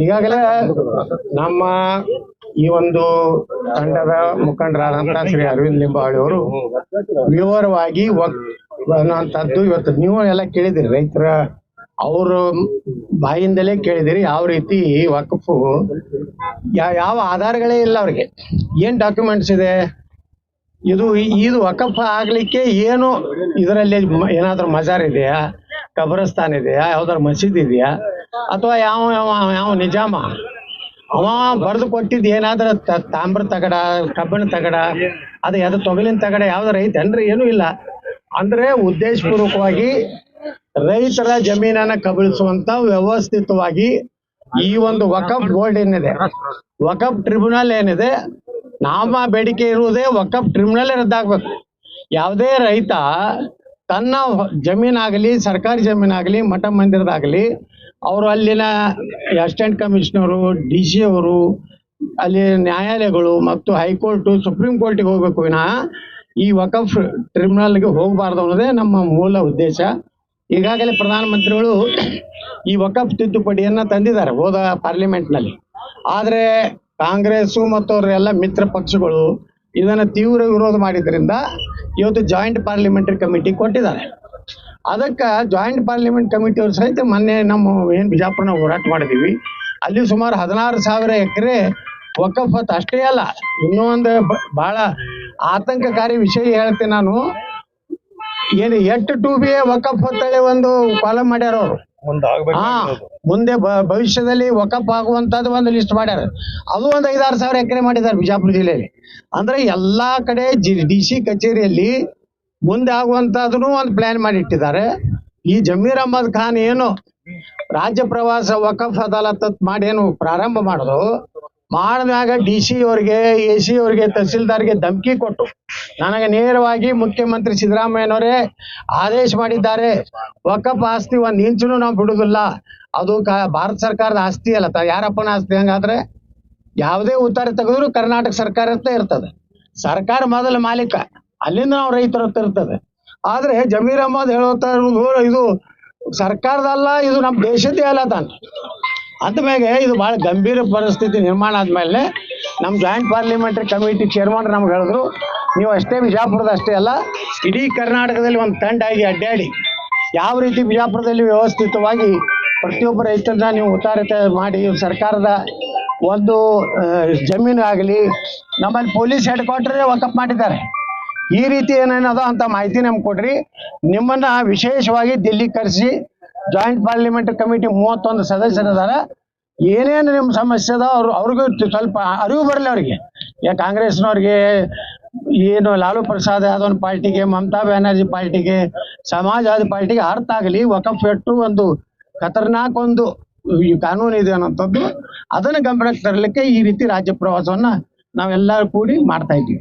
ಈಗಾಗಲೇ ನಮ್ಮ ಈ ಒಂದು ತಂಡದ ಮುಖಂಡರಾದಂತಹ ಶ್ರೀ ಅರವಿಂದ್ ಲಿಂಬಾವಳಿ ಅವರು ವಿವರವಾಗಿ ಅನ್ನುವಂಥದ್ದು ಇವತ್ತು ನೀವು ಎಲ್ಲ ಕೇಳಿದಿರಿ, ರೈತರ ಅವ್ರ ಬಾಯಿಂದಲೇ ಕೇಳಿದಿರಿ. ಯಾವ ರೀತಿ ವಕ್ಫ್ ಯಾವ ಆಧಾರಗಳೇ ಇಲ್ಲ ಅವ್ರಿಗೆ, ಏನ್ ಡಾಕ್ಯುಮೆಂಟ್ಸ್ ಇದೆ, ಇದು ವಕಫ್ ಆಗ್ಲಿಕ್ಕೆ ಏನು ಇದರಲ್ಲಿ ಏನಾದ್ರೂ ಮಜಾರ್ ಇದೆಯಾ, ಕಬ್ರಸ್ತಾನ್ ಇದೆಯಾ, ಯಾವ್ದಾರು ಮಸೀದ್ ಇದೆಯಾ, ಅಥವಾ ಯಾವ ನಿಜಾಮ ಅವ ಬರೆದು ಕೊಟ್ಟಿದ್ ಏನಾದ್ರ ತಾಮ್ರ ತಗಡ, ಕಬ್ಬಿಣ ತಗಡ, ಅದು ಯಾವ್ದು ತೊಗಲಿನ ತಗಡ ಯಾವ್ದಾರ ಐತೇನ್ರಿ? ಏನೂ ಇಲ್ಲ. ಅಂದ್ರೆ ಉದ್ದೇಶಪೂರ್ವಕವಾಗಿ ರೈತರ ಜಮೀನನ್ನ ಕಬಳಿಸುವಂತ ವ್ಯವಸ್ಥಿತವಾಗಿ ಈ ಒಂದು ವಕಫ್ ಬೋರ್ಡ್ ಏನಿದೆ, ವಕಫ್ ಟ್ರಿಬ್ಯುನಲ್ ಏನಿದೆ, ನಮ್ಮ ಬೇಡಿಕೆ ಇರುವುದೇ ವಕಫ್ ಟ್ರಿಬ್ಯುನಲ್ ರದ್ದಾಗಬೇಕು. ಯಾವುದೇ ರೈತ ತನ್ನ ಜಮೀನಾಗಲಿ, ಸರ್ಕಾರಿ ಜಮೀನಾಗಲಿ, ಮಠ ಮಂದಿರದಾಗಲಿ, ಅವರು ಅಲ್ಲಿನ ಅಸಿಸ್ಟೆಂಟ್ ಕಮಿಷನರು, DC ಅವರು, ಅಲ್ಲಿ ನ್ಯಾಯಾಲಯಗಳು ಮತ್ತು ಹೈಕೋರ್ಟ್, ಸುಪ್ರೀಂ ಕೋರ್ಟಿಗೆ ಹೋಗ್ಬೇಕು ವಿನಃ ಈ ವಕಫ್ ಟ್ರಿಬ್ಯುನಲ್ಗೆ ಹೋಗಬಾರ್ದು ಅನ್ನೋದೇ ನಮ್ಮ ಮೂಲ ಉದ್ದೇಶ. ಈಗಾಗಲೇ ಪ್ರಧಾನಮಂತ್ರಿಗಳು ಈ ವಕಫ್ ತಿದ್ದುಪಡಿಯನ್ನ ತಂದಿದ್ದಾರೆ ಹೋದ ಪಾರ್ಲಿಮೆಂಟ್ನಲ್ಲಿ. ಆದರೆ ಕಾಂಗ್ರೆಸ್ ಮತ್ತು ಅವರೆಲ್ಲ ಮಿತ್ರ ಪಕ್ಷಗಳು ಇದನ್ನ ತೀವ್ರ ವಿರೋಧ ಮಾಡಿದ್ರಿಂದ ಇವತ್ತು ಜಾಯಿಂಟ್ ಪಾರ್ಲಿಮೆಂಟರಿ ಕಮಿಟಿ ಕೊಟ್ಟಿದ್ದಾರೆ. ಅದಕ್ಕೆ ಜಾಯಿಂಟ್ ಪಾರ್ಲಿಮೆಂಟ್ ಕಮಿಟಿ ಅವರು ಸಹಿತ ಮೊನ್ನೆ ನಮ್ಮ ಏನು ಬಿಜಾಪುರನ ಹೋರಾಟ ಮಾಡಿದೀವಿ. ಅಲ್ಲಿ ಸುಮಾರು 16,000 ಎಕರೆ ವಕಫ್ ಅಷ್ಟೇ ಅಲ್ಲ, ಇನ್ನೂ ಒಂದು ಬಹಳ ಆತಂಕಕಾರಿ ವಿಷಯ ಹೇಳ್ತೀನಿ ನಾನು. ಏನು 8 2B ವಕಫ್ ಅಂತೇಳಿ ಒಂದು ಕಾಲಮ್ ಮಾಡ್ಯಾರ ಅವರು. ಮುಂದೆ ಭವಿಷ್ಯದಲ್ಲಿ ವಕಫ್ ಆಗುವಂತದ್ದು ಒಂದು ಲಿಸ್ಟ್ ಮಾಡ್ಯಾರ. ಅದು ಒಂದು 5-6 ಎಕರೆ ಮಾಡಿದ್ದಾರೆ ಬಿಜಾಪುರ ಜಿಲ್ಲೆಯಲ್ಲಿ. ಅಂದ್ರೆ ಎಲ್ಲಾ ಕಡೆ DC ಕಚೇರಿಯಲ್ಲಿ ಮುಂದೆ ಆಗುವಂತದನ್ನು ಒಂದು ಪ್ಲಾನ್ ಮಾಡಿ ಇಟ್ಟಿದ್ದಾರೆ. ಈ ಜಮೀರ್ ಅಹಮದ್ ಖಾನ್ ಏನು ರಾಜ್ಯ ಪ್ರವಾಸ ವಕಫ್ ಅದಾಲತ್ ಮಾಡಿ ಏನು ಪ್ರಾರಂಭ ಮಾಡಿದಾಗ DC ಅವರಿಗೆ, AC ಅವರಿಗೆ, ತಹಸೀಲ್ದಾರ್ಗೆ ಧಮಕಿ ಕೊಟ್ಟು ನನಗೆ ನೇರವಾಗಿ ಮುಖ್ಯಮಂತ್ರಿ ಸಿದ್ದರಾಮಯ್ಯನವರೇ ಆದೇಶ ಮಾಡಿದ್ದಾರೆ, ವಕಫ್ ಆಸ್ತಿ ಒಂದ್ ಇಂಚನು ನಾವು ಬಿಡುದಿಲ್ಲ, ಅದು ಭಾರತ ಸರ್ಕಾರದ ಆಸ್ತಿ ಅಲ್ಲ, ಯಾರಪ್ಪನ ಆಸ್ತಿ. ಹಂಗಾದ್ರೆ ಯಾವುದೇ ಉತ್ತರ ತೆಗೆದ್ರು ಕರ್ನಾಟಕ ಸರ್ಕಾರ ಅಂತ ಇರ್ತದೆ, ಸರ್ಕಾರ ಮೊದಲ ಮಾಲೀಕ, ಅಲ್ಲಿಂದ ನಾವು ರೈತರ ಹತ್ರ ಇರ್ತದೆ. ಆದ್ರೆ ಜಮೀರ್ ಅಹಮದ್ ಹೇಳುತ್ತಾ ಇರುವುದು ಇದು ಸರ್ಕಾರದಲ್ಲ, ಇದು ನಮ್ಮ ದೇಶದ್ದೇ ಅಲ್ಲ ತಾನೆ. ಅಂದಮೇಲೆ ಇದು ಬಹಳ ಗಂಭೀರ ಪರಿಸ್ಥಿತಿ ನಿರ್ಮಾಣ ಆದ್ಮೇಲೆ ನಮ್ಮ ಜಾಯಿಂಟ್ ಪಾರ್ಲಿಮೆಂಟರಿ ಕಮಿಟಿ ಚೇರ್ಮನ್ ನಮ್ಗೆ ಹೇಳಿದ್ರು, ನೀವು ಅಷ್ಟೇ ಬಿಜಾಪುರದ ಅಷ್ಟೇ ಅಲ್ಲ, ಇಡೀ ಕರ್ನಾಟಕದಲ್ಲಿ ಒಂದು ತಂಡ ಆಗಿ ಅಡ್ಡಾಡಿ ಯಾವ ರೀತಿ ಬಿಜಾಪುರದಲ್ಲಿ ವ್ಯವಸ್ಥಿತವಾಗಿ ಪ್ರತಿಯೊಬ್ಬ ರೈತರನ್ನ ನೀವು ಉತ್ತಾರತೆ ಮಾಡಿ ಸರ್ಕಾರದ ಒಂದು ಜಮೀನು ಆಗಲಿ, ನಮ್ಮಲ್ಲಿ ಪೊಲೀಸ್ ಹೆಡ್ ಕ್ವಾರ್ಟರ್ ವಕಫ್ ಮಾಡಿದ್ದಾರೆ. ಈ ರೀತಿ ಏನೇನದ ಅಂತ ಮಾಹಿತಿ ನಮ್ಗೆ ಕೊಡ್ರಿ. ನಿಮ್ಮನ್ನ ವಿಶೇಷವಾಗಿ ದಿಲ್ಲಿ ಕರೆಸಿ ಜಾಯಿಂಟ್ ಪಾರ್ಲಿಮೆಂಟರಿ ಕಮಿಟಿ 31 ಸದಸ್ಯರಿದಾರ, ಏನೇನು ನಿಮ್ಮ ಸಮಸ್ಯೆ ಅದ ಅವ್ರಿಗೂ ಸ್ವಲ್ಪ ಅರಿವು ಬರಲಿ ಅವ್ರಿಗೆ. ಕಾಂಗ್ರೆಸ್ನವ್ರಿಗೆ ಏನು ಲಾಲು ಪ್ರಸಾದ್ ಯಾದವ್ ಪಾರ್ಟಿಗೆ, ಮಮತಾ ಬ್ಯಾನರ್ಜಿ ಪಾರ್ಟಿಗೆ, ಸಮಾಜವಾದಿ ಪಾರ್ಟಿಗೆ ಅರ್ಥ ಆಗಲಿ ವಕಫ್ ಎಷ್ಟು ಒಂದು ಖತರ್ನಾಕ್ ಒಂದು ಕಾನೂನು ಇದೆ ಅನ್ನೋಂಥದ್ದು. ಅದನ್ನು ಗಮನಕ್ಕೆ ತರಲಿಕ್ಕೆ ಈ ರೀತಿ ರಾಜ್ಯ ಪ್ರವಾಸವನ್ನ ನಾವೆಲ್ಲರೂ ಕೂಡಿ ಮಾಡ್ತಾ ಇದ್ದೀವಿ.